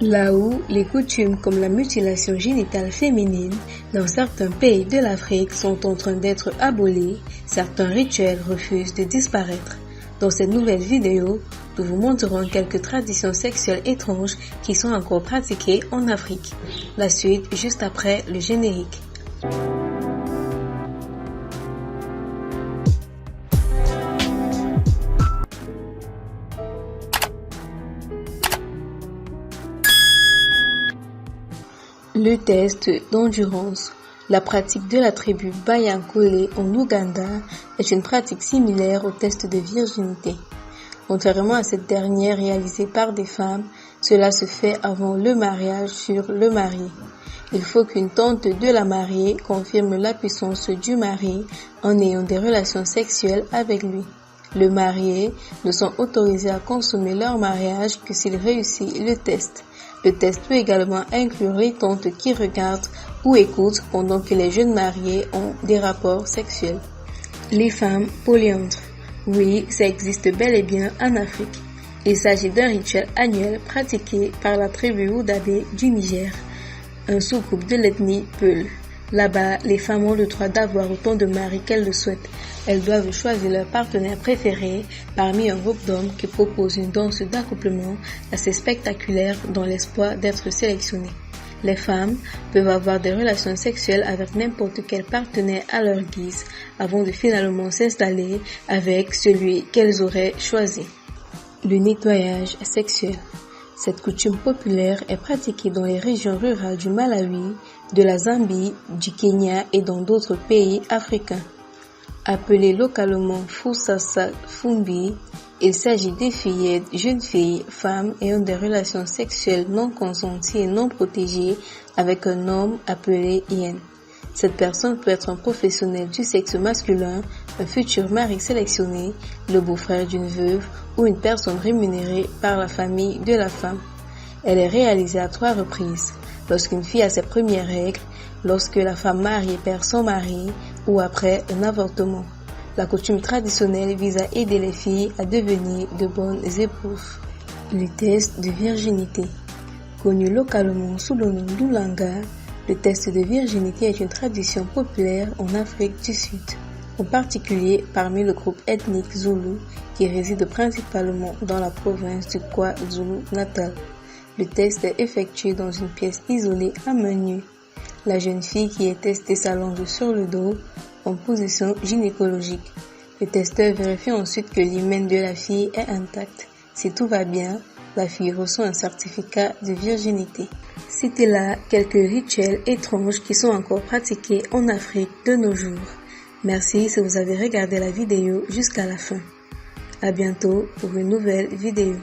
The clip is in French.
Là où les coutumes comme la mutilation génitale féminine dans certains pays de l'Afrique sont en train d'être abolies, certains rituels refusent de disparaître. Dans cette nouvelle vidéo, nous vous montrerons quelques traditions sexuelles étranges qui sont encore pratiquées en Afrique. La suite juste après le générique. Le test d'endurance. La pratique de la tribu Bayankole en Ouganda est une pratique similaire au test de virginité. Contrairement à cette dernière réalisée par des femmes, cela se fait avant le mariage sur le marié. Il faut qu'une tante de la mariée confirme la puissance du mari en ayant des relations sexuelles avec lui. Les mariés ne sont autorisés à consommer leur mariage que s'il réussit le test. Le test peut également inclure les tantes qui regardent ou écoutent pendant que les jeunes mariés ont des rapports sexuels. Les femmes polyandres. Oui, ça existe bel et bien en Afrique. Il s'agit d'un rituel annuel pratiqué par la tribu Oudabé du Niger, un sous-groupe de l'ethnie Peul. Là-bas, les femmes ont le droit d'avoir autant de maris qu'elles le souhaitent. Elles doivent choisir leur partenaire préféré parmi un groupe d'hommes qui proposent une danse d'accouplement assez spectaculaire dans l'espoir d'être sélectionnées. Les femmes peuvent avoir des relations sexuelles avec n'importe quel partenaire à leur guise avant de finalement s'installer avec celui qu'elles auraient choisi. Le nettoyage sexuel. Cette coutume populaire est pratiquée dans les régions rurales du Malawi, de la Zambie, du Kenya et dans d'autres pays africains. Appelé localement Fusasa Fumbi, il s'agit des fillettes, jeunes filles, femmes ayant des relations sexuelles non consenties et non protégées avec un homme appelé Yen. Cette personne peut être un professionnel du sexe masculin, un futur mari sélectionné, le beau-frère d'une veuve ou une personne rémunérée par la famille de la femme. Elle est réalisée à 3 reprises, lorsqu'une fille a ses premières règles, lorsque la femme mariée perd son mari ou après un avortement. La coutume traditionnelle vise à aider les filles à devenir de bonnes épouses. Le test de virginité. Connu localement sous le nom d'Oulanga, le test de virginité est une tradition populaire en Afrique du Sud, en particulier parmi le groupe ethnique Zoulou qui réside principalement dans la province du KwaZulu-Natal. Le test est effectué dans une pièce isolée à main nue. La jeune fille qui est testée s'allonge sur le dos en position gynécologique. Le testeur vérifie ensuite que l'hymen de la fille est intact. Si tout va bien, la fille reçoit un certificat de virginité. C'était là quelques rituels étranges qui sont encore pratiqués en Afrique de nos jours. Merci si vous avez regardé la vidéo jusqu'à la fin. À bientôt pour une nouvelle vidéo.